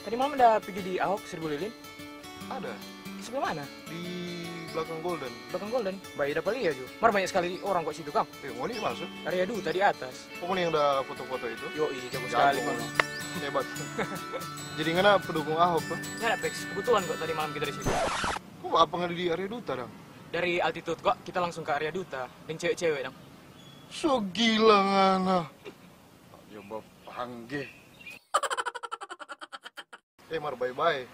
Tadi malam ada pergi di Ahok 1000 lilin? Ada. Di sebelah mana? Di belakang Golden. Belakang Golden. Baik dapat lihat juga. Mar banyak sekali orang kok situ, Kang. Mau nih masuk. Area Duta di atas. Pokoknya yang udah foto-foto itu. Yoi, jago sekali, Bang. Hebat. Jadi ngana pendukung Ahok tuh? Ya, Pex. Kebetulan kok tadi malam kita di situ. Kok apa nggak di area Duta dong? Dari altitude kok kita langsung ke area Duta. Dan cewek-cewek, dong. So gila ngana. Coba panggil. Mar bye-bye.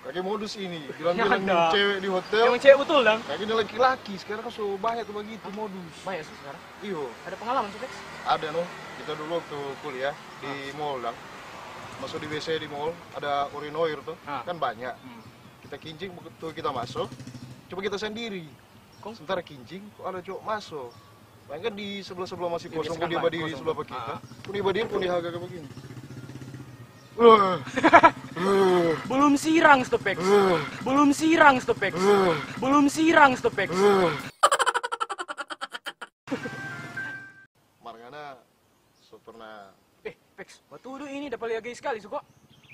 Kakek modus ini, bilang-bilang cewek di hotel. Emang cewek betul, dong? Kakeknya laki-laki, sekarang kan so banyak tuh begitu modus. Banyak sih sekarang. Iyo. Ada pengalaman sih, Pex? Ada no, kita dulu waktu kuliah di mall dong. Masuk di WC di mall, ada urinoir tuh, kan banyak. Kita kincing begitu kita masuk, coba kita sendiri. Sementara kincing, kok ada cowok masuk. Bayangkan di sebelah-sebelah masih kosong, kok dia berdiri di sebelah kita. Kok dia berdiri, kok dia agak kayak begini. Belum sirang, Stepex. Belum sirang, Stepex. Belum sirang, Stepex. Margana, so pernah... Pex, waktu dulu ini dapat lihat gay sekali, suko.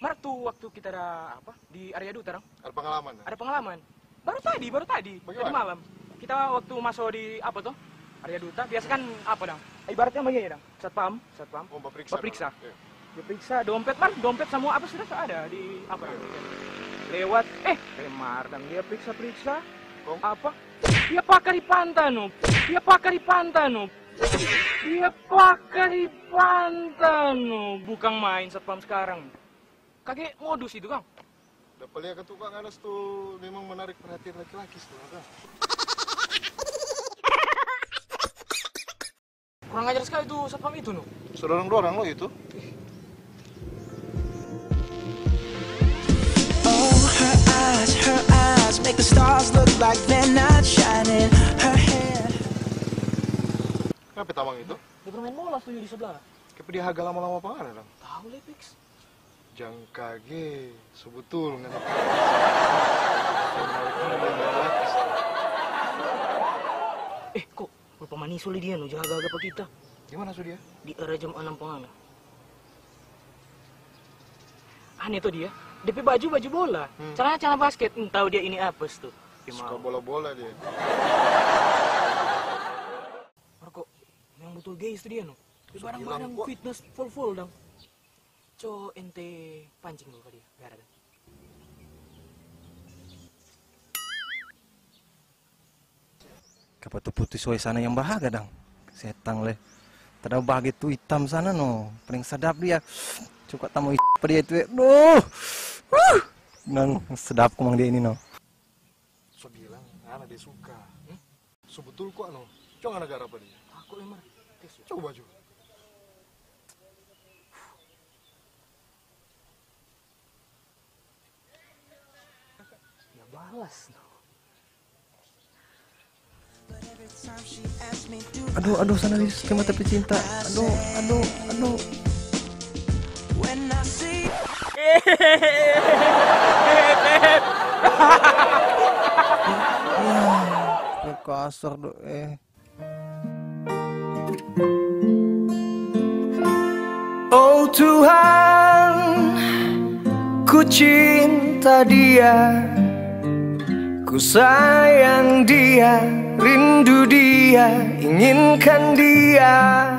Mar tuh waktu kita ada apa di area Duta, dong? Ada pengalaman? Ada pengalaman. Baru tadi. Bagaimana? Tadi malam. Kita waktu masuk di apa tuh? Area Duta, biasa kan apa, dong? Ibaratnya begini, dong. Satpam. Oh, periksa. Dia periksa dompet, Mar. Dompet semua apa sudah ada di apa? Lewat, Mar, dan dia periksa. Apa? Dia pakai di pantano. Dia pakai di pantano. Bukan main satpam sekarang. Kakek modus itu, Kang. Dapat lihat ke tukang anas tuh memang menarik perhatian laki-laki setelah. Kurang ajar sekali tuh satpam itu, no. Sedorong-dorong lo itu. Her eyes make the stars look like they're not shining. Her hair. Kenapa tamang itu? Dia bermain bola tuh di sebelah. Kenapa dia agak lama-lama pengen dong? Tahu le, Pex. Jangan kaget, sebetulnya. Kok lupa manisuli dia no, jaga-jaga apa kita. Gimana su dia? Di area jam 6 pengana. Aneh tuh dia. DP baju bola. Celana basket. Tahu dia ini apa tuh. Suka bola-bola dia. Kok yang betul guys tuh dia no. Barang-barang fitness full dong. Ente pancing dulu ke dia. Biar ada. Kapan tuh putih soy sana yang bahagia dang. Setang le. Tada bahagia tuh hitam sana no. Paling sedap dia. Cukup tamu dia itu. Nang sedap kumang dia ini no. So bilang, anak dia suka. So betul kok no. Coba negara apa dia? Aku lemar. Coba baju. Ya balas no. Aduh sana di skema tapi cinta. Aduh. Kasar doh Oh Tuhan, ku cinta dia, ku sayang dia, rindu dia, inginkan dia.